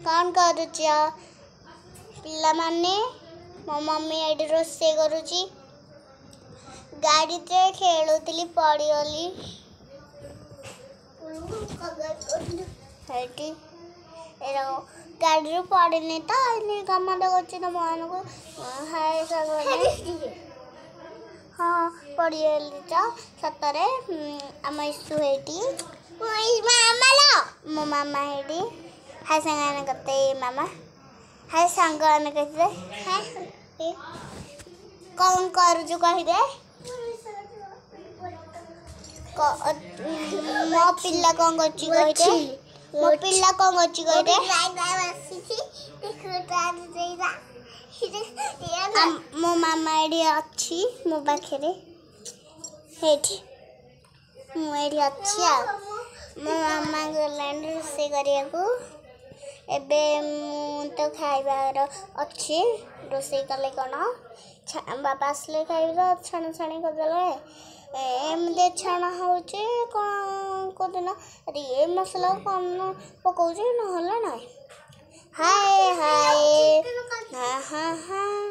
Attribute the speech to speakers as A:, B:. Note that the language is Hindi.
A: कौन करुच पिलामाने मो मम्मी एडी रोसे करुची गाड़ी से खेलुली पड़गली गाड़ी पड़नी तो कम कर मान को हाय हाँ पड़गली तो सतरे आम ईसु मो मामा हेटी हाय सांग करते मामा हाय सांग कहते कौन करुचु कहीदे मो पिला कौन कहते मो पिला कौन कहते मो मामा एडी अच्छी मो पाखे मुझे अच्छी आ मो मामा गला रोसे करिया एबे तो खाइबार अच्छी रोसे कले कौन बापा आसले खाइब छाणी छाणी करदे एमती छाणा हो कौन ये मसला कौन पकाऊ ना हाय हाय हाँ हाँ हाँ